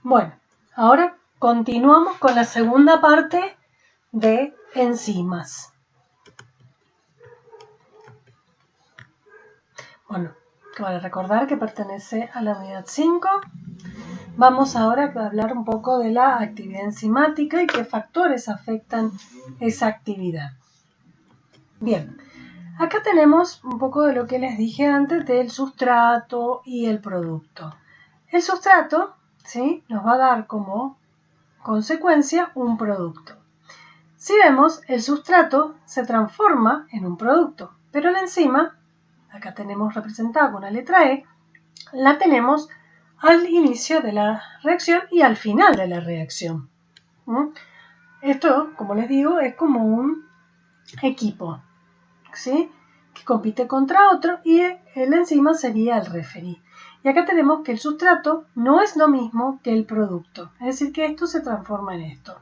Bueno, ahora continuamos con la segunda parte de enzimas. Bueno, para recordar que pertenece a la unidad 5, vamos ahora a hablar un poco de la actividad enzimática y qué factores afectan esa actividad. Bien, acá tenemos un poco de lo que les dije antes del sustrato y el producto. El sustrato, ¿sí?, nos va a dar como consecuencia un producto. Si vemos, el sustrato se transforma en un producto, pero la enzima, acá tenemos representada con la letra E, la tenemos al inicio de la reacción y al final de la reacción. Esto, como les digo, es como un equipo, ¿sí?, que compite contra otro y la enzima sería el referí. Y acá tenemos que el sustrato no es lo mismo que el producto, es decir, que esto se transforma en esto.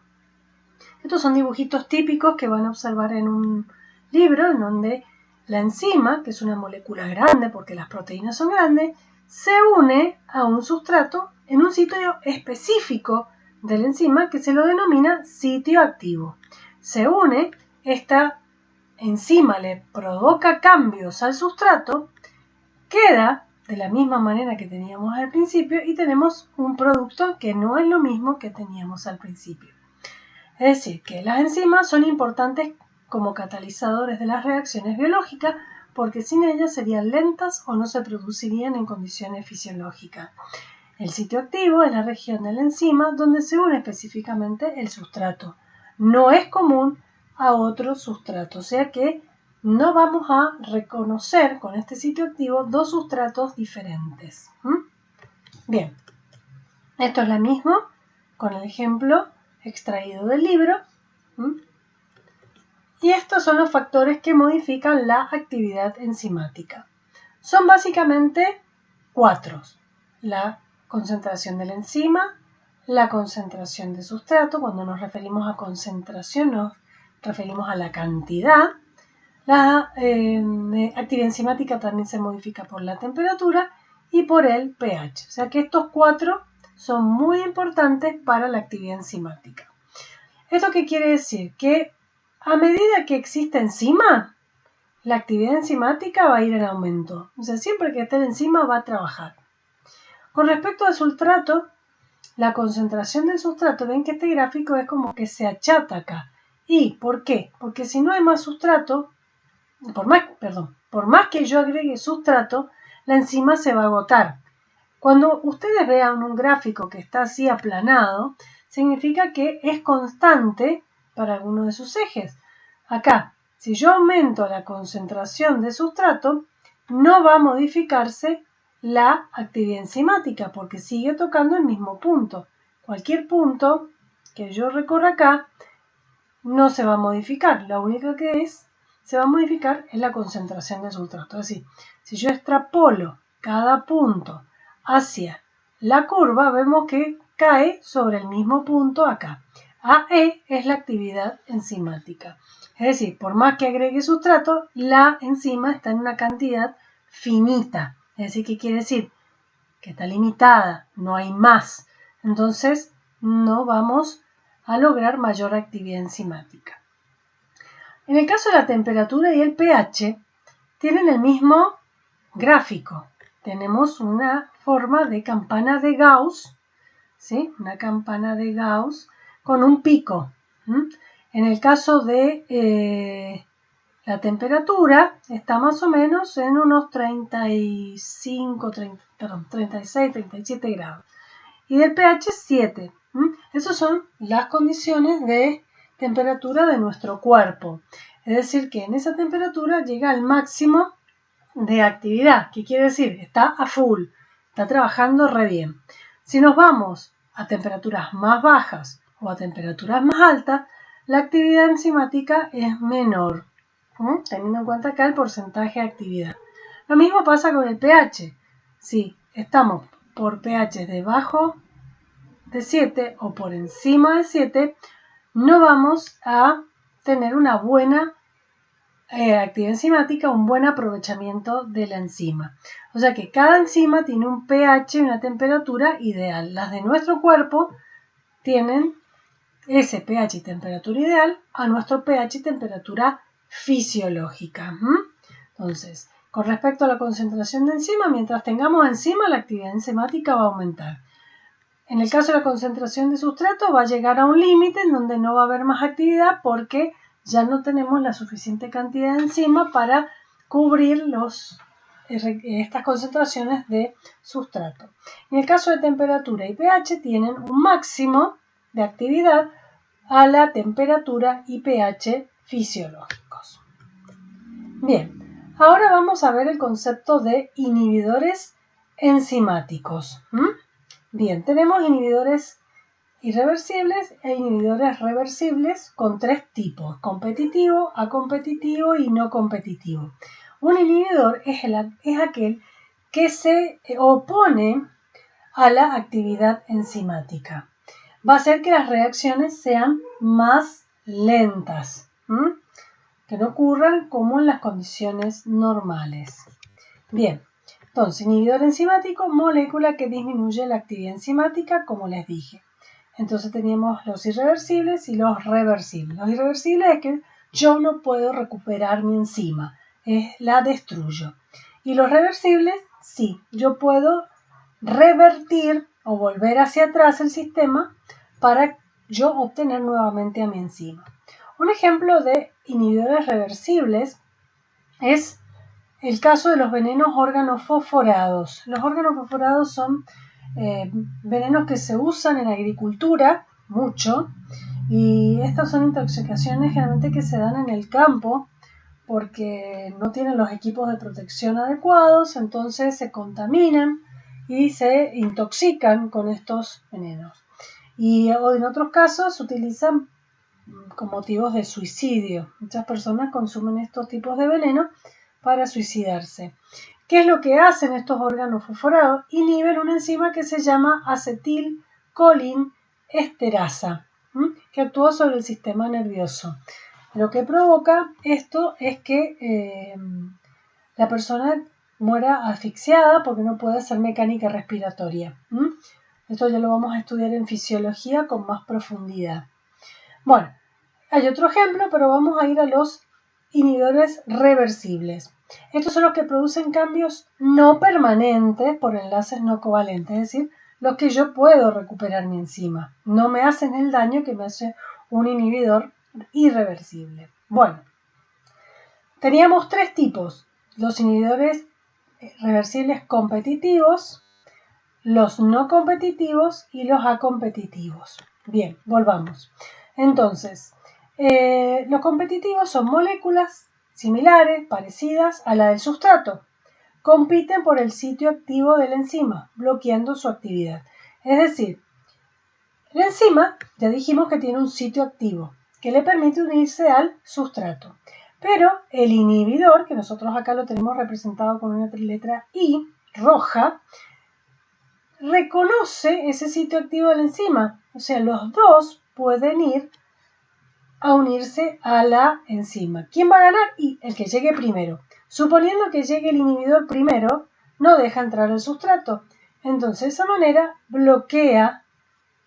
Estos son dibujitos típicos que van a observar en un libro en donde la enzima, que es una molécula grande porque las proteínas son grandes, se une a un sustrato en un sitio específico de la enzima que se lo denomina sitio activo. Se une, esta enzima le provoca cambios al sustrato, queda de la misma manera que teníamos al principio y tenemos un producto que no es lo mismo que teníamos al principio. Es decir, que las enzimas son importantes como catalizadores de las reacciones biológicas porque sin ellas serían lentas o no se producirían en condiciones fisiológicas. El sitio activo es la región de la enzima donde se une específicamente el sustrato. No es común a otro sustrato, o sea que no vamos a reconocer con este sitio activo dos sustratos diferentes. Bien, esto es lo mismo con el ejemplo extraído del libro. Y estos son los factores que modifican la actividad enzimática. Son básicamente 4. La concentración de la enzima, la concentración de sustrato. Cuando nos referimos a concentración nos referimos a la cantidad. La actividad enzimática también se modifica por la temperatura y por el pH. O sea que estos 4 son muy importantes para la actividad enzimática. ¿Esto qué quiere decir? Que a medida que existe enzima, la actividad enzimática va a ir en aumento. O sea, siempre que esté la enzima va a trabajar. Con respecto al sustrato, la concentración del sustrato, ven que este gráfico es como que se achata acá. ¿Y por qué? Porque si no hay más sustrato, por más que yo agregue sustrato, la enzima se va a agotar. Cuando ustedes vean un gráfico que está así aplanado, significa que es constante para alguno de sus ejes. Acá, si yo aumento la concentración de sustrato, no va a modificarse la actividad enzimática porque sigue tocando el mismo punto. Cualquier punto que yo recorra acá no se va a modificar. Lo único que se va a modificar es la concentración de sustrato. Es decir, si yo extrapolo cada punto hacia la curva, vemos que cae sobre el mismo punto acá. AE es la actividad enzimática. Es decir, por más que agregue sustrato, la enzima está en una cantidad finita. Es decir, ¿qué quiere decir? Que está limitada, no hay más. Entonces, no vamos a lograr mayor actividad enzimática. En el caso de la temperatura y el pH, tienen el mismo gráfico. Tenemos una forma de campana de Gauss, ¿sí? Una campana de Gauss con un pico. En el caso de la temperatura, está más o menos en unos 36, 37 grados. Y del pH 7. Esas son las condiciones de temperatura de nuestro cuerpo. Es decir, que en esa temperatura llega al máximo de actividad. ¿Qué quiere decir? Está a full, está trabajando re bien. Si nos vamos a temperaturas más bajas o a temperaturas más altas, la actividad enzimática es menor, teniendo en cuenta acá el porcentaje de actividad. Lo mismo pasa con el pH. Si estamos por pH debajo de 7 o por encima de 7, no vamos a tener una buena actividad enzimática, un buen aprovechamiento de la enzima. O sea que cada enzima tiene un pH y una temperatura ideal. Las de nuestro cuerpo tienen ese pH y temperatura ideal a nuestro pH y temperatura fisiológica. Entonces, con respecto a la concentración de enzima, mientras tengamos enzima, la actividad enzimática va a aumentar. En el caso de la concentración de sustrato, va a llegar a un límite en donde no va a haber más actividad porque ya no tenemos la suficiente cantidad de enzima para cubrir estas concentraciones de sustrato. En el caso de temperatura y pH, tienen un máximo de actividad a la temperatura y pH fisiológicos. Bien, ahora vamos a ver el concepto de inhibidores enzimáticos. Bien, tenemos inhibidores irreversibles e inhibidores reversibles con tres tipos: competitivo, acompetitivo y no competitivo. Un inhibidor es aquel que se opone a la actividad enzimática. Va a hacer que las reacciones sean más lentas, que no ocurran como en las condiciones normales. Bien, entonces, inhibidor enzimático, molécula que disminuye la actividad enzimática, como les dije. Entonces teníamos los irreversibles y los reversibles. Los irreversibles es que yo no puedo recuperar mi enzima, la destruyo. Y los reversibles, sí, yo puedo revertir o volver hacia atrás el sistema para yo obtener nuevamente a mi enzima. Un ejemplo de inhibidores reversibles es el caso de los venenos organofosforados. Los organofosforados son venenos que se usan en agricultura mucho, y estas son intoxicaciones generalmente que se dan en el campo porque no tienen los equipos de protección adecuados, entonces se contaminan y se intoxican con estos venenos. Y en otros casos se utilizan con motivos de suicidio. Muchas personas consumen estos tipos de veneno para suicidarse. ¿Qué es lo que hacen estos órganos fosforados? Inhiben una enzima que se llama acetilcolinesterasa, que actúa sobre el sistema nervioso. Lo que provoca esto es que la persona muera asfixiada porque no puede hacer mecánica respiratoria. Esto ya lo vamos a estudiar en fisiología con más profundidad. Bueno, hay otro ejemplo, pero vamos a ir a los inhibidores reversibles. Estos son los que producen cambios no permanentes por enlaces no covalentes, es decir, los que yo puedo recuperar mi enzima. No me hacen el daño que me hace un inhibidor irreversible. Bueno, teníamos tres tipos: los inhibidores reversibles competitivos, los no competitivos y los acompetitivos. Bien, volvamos. Entonces, los competitivos son moléculas similares, parecidas a la del sustrato. Compiten por el sitio activo de la enzima, bloqueando su actividad. Es decir, la enzima ya dijimos que tiene un sitio activo que le permite unirse al sustrato. Pero el inhibidor, que nosotros acá lo tenemos representado con una letra I roja, reconoce ese sitio activo de la enzima. O sea, los dos pueden ir a unirse a la enzima. ¿Quién va a ganar? Y el que llegue primero. Suponiendo que llegue el inhibidor primero, no deja entrar el sustrato. Entonces, de esa manera bloquea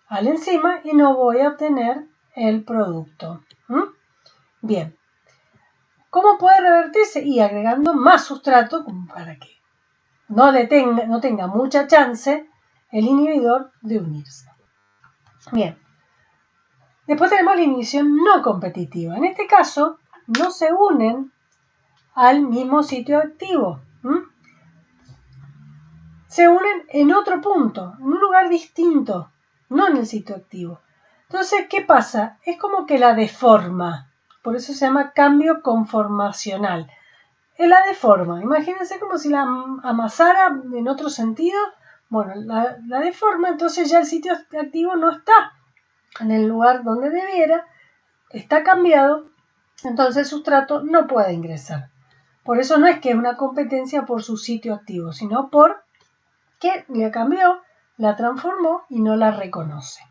a la enzima y no voy a obtener el producto. Bien. ¿Cómo puede revertirse? Y agregando más sustrato para que no tenga mucha chance el inhibidor de unirse. Bien. Después tenemos la inhibición no competitiva. En este caso, no se unen al mismo sitio activo. Se unen en otro punto, en un lugar distinto, no en el sitio activo. Entonces, ¿qué pasa? Es como que la deforma. Por eso se llama cambio conformacional. La deforma. Imagínense como si la amasara en otro sentido. Bueno, la deforma, entonces ya el sitio activo no está en el lugar donde debiera, está cambiado, entonces el sustrato no puede ingresar. Por eso no es que es una competencia por su sitio activo, sino por que la cambió, la transformó y no la reconoce.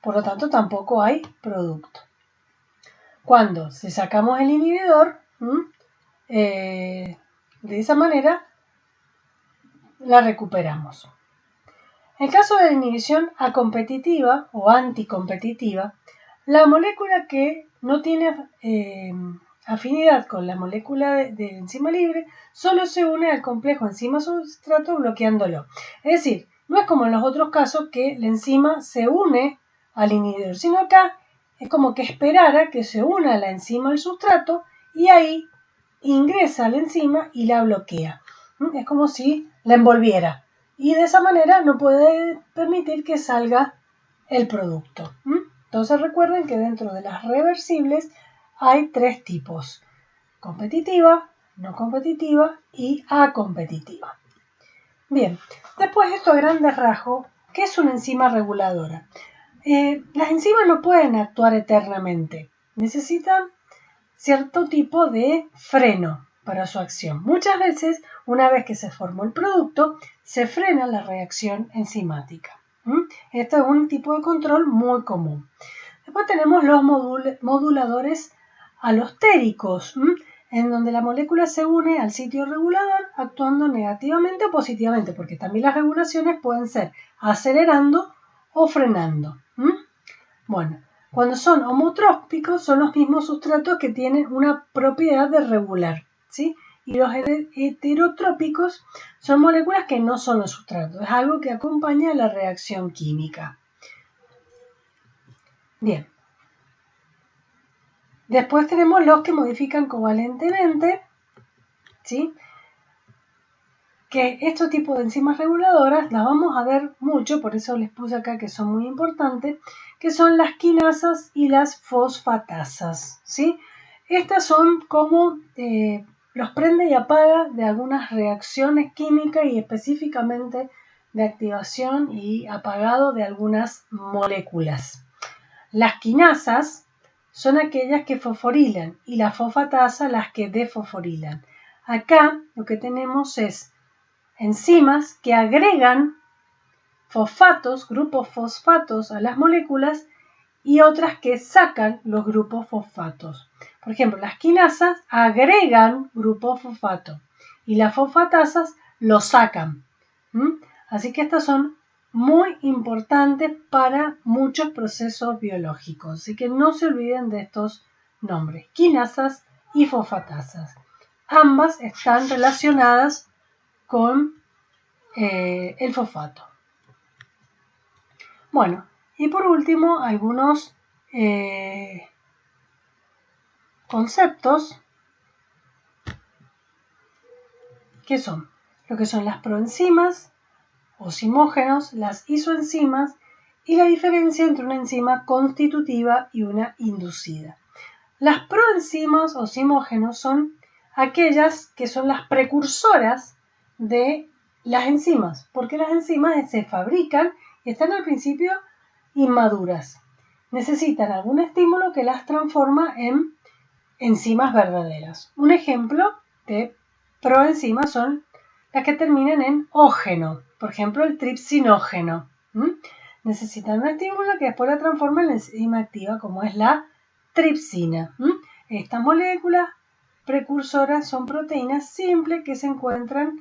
Por lo tanto, tampoco hay producto. Cuando sacamos el inhibidor, De esa manera la recuperamos. En caso de inhibición acompetitiva o anticompetitiva, la molécula que no tiene afinidad con la molécula de enzima libre solo se une al complejo enzima-sustrato bloqueándolo. Es decir, no es como en los otros casos que la enzima se une al inhibidor, sino acá es como que esperara que se una la enzima al sustrato y ahí ingresa la enzima y la bloquea. Es como si la envolviera. Y de esa manera no puede permitir que salga el producto. Entonces recuerden que dentro de las reversibles hay 3 tipos: competitiva, no competitiva y acompetitiva. Bien, después esto a grandes rasgos, ¿qué es una enzima reguladora? Las enzimas no pueden actuar eternamente, necesitan cierto tipo de freno para su acción. Muchas veces, una vez que se formó el producto, se frena la reacción enzimática. Este es un tipo de control muy común. Después tenemos los moduladores alostéricos, en donde la molécula se une al sitio regulador actuando negativamente o positivamente, porque también las regulaciones pueden ser acelerando o frenando. Bueno, cuando son homotrópicos son los mismos sustratos que tienen una propiedad de regular, ¿sí? Y los heterotrópicos son moléculas que no son los sustratos, es algo que acompaña a la reacción química. Bien. Después tenemos los que modifican covalentemente, ¿sí? Que estos tipos de enzimas reguladoras las vamos a ver mucho, por eso les puse acá que son muy importantes, que son las quinasas y las fosfatasas, ¿sí? Estas son como los prende y apaga de algunas reacciones químicas y específicamente de activación y apagado de algunas moléculas. Las quinasas son aquellas que fosforilan y las fosfatasas las que desfosforilan. Acá lo que tenemos es enzimas que agregan fosfatos, grupos fosfatos a las moléculas y otras que sacan los grupos fosfatos. Por ejemplo, las quinasas agregan grupos fosfato y las fosfatasas los sacan. Así que estas son muy importantes para muchos procesos biológicos. Así que no se olviden de estos nombres, quinasas y fosfatasas. Ambas están relacionadas con el fosfato. Bueno, y por último, algunos conceptos que son lo que son las proenzimas, ozimógenos, las isoenzimas y la diferencia entre una enzima constitutiva y una inducida. Las proenzimas ozimógenos son aquellas que son las precursoras de las enzimas, porque las enzimas se fabrican y están al principio inmaduras. Necesitan algún estímulo que las transforma en enzimas verdaderas. Un ejemplo de proenzimas son las que terminan en ógeno, por ejemplo el tripsinógeno. Necesitan un estímulo que después la transforma en la enzima activa como es la tripsina. Estas moléculas precursoras son proteínas simples que se encuentran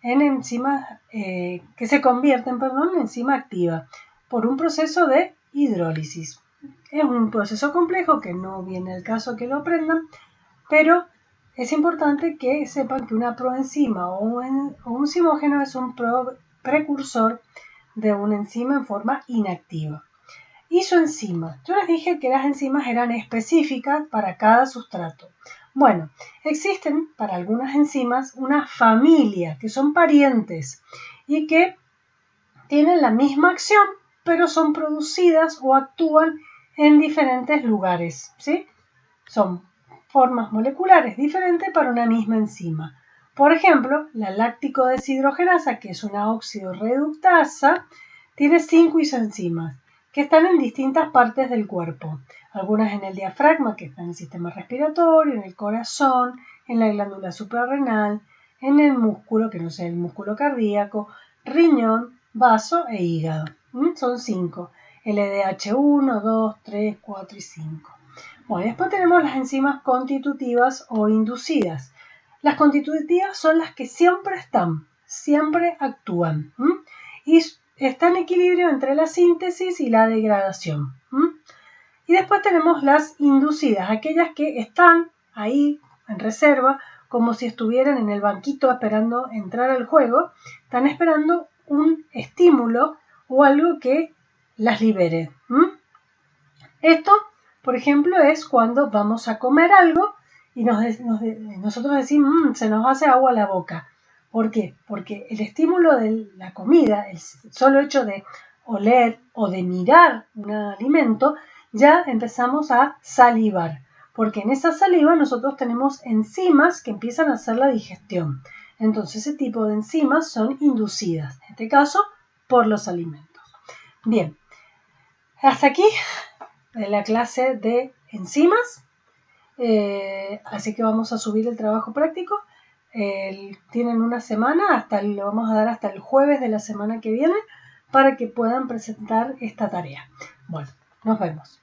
en enzimas, que se convierten, en enzima activa por un proceso de hidrólisis. Es un proceso complejo que no viene al caso que lo aprendan, pero es importante que sepan que una proenzima o un enzimógeno es un precursor de una enzima en forma inactiva. Isoenzimas. Yo les dije que las enzimas eran específicas para cada sustrato. Bueno, existen para algunas enzimas una familia que son parientes y que tienen la misma acción, pero son producidas o actúan en diferentes lugares, ¿sí? Son formas moleculares diferentes para una misma enzima. Por ejemplo, la láctico deshidrogenasa, que es una oxidorreductasa, tiene 5 isoenzimas que están en distintas partes del cuerpo. Algunas en el diafragma, que está en el sistema respiratorio, en el corazón, en la glándula suprarrenal, en el músculo, que no sé, el músculo cardíaco, riñón, vaso e hígado. Son 5. LDH1, 2, 3, 4 y 5. Bueno, después tenemos las enzimas constitutivas o inducidas. Las constitutivas son las que siempre están, siempre actúan y está en equilibrio entre la síntesis y la degradación. Y después tenemos las inducidas, aquellas que están ahí en reserva, como si estuvieran en el banquito esperando entrar al juego, están esperando un estímulo o algo que las libere. Esto, por ejemplo, es cuando vamos a comer algo y nosotros decimos, se nos hace agua la boca. ¿Por qué? Porque el estímulo de la comida, el solo hecho de oler o de mirar un alimento, ya empezamos a salivar. Porque en esa saliva nosotros tenemos enzimas que empiezan a hacer la digestión. Entonces ese tipo de enzimas son inducidas, en este caso por los alimentos. Bien, hasta aquí la clase de enzimas. Así que vamos a subir el trabajo práctico. Tienen una semana, lo vamos a dar hasta el jueves de la semana que viene para que puedan presentar esta tarea. Bueno, nos vemos.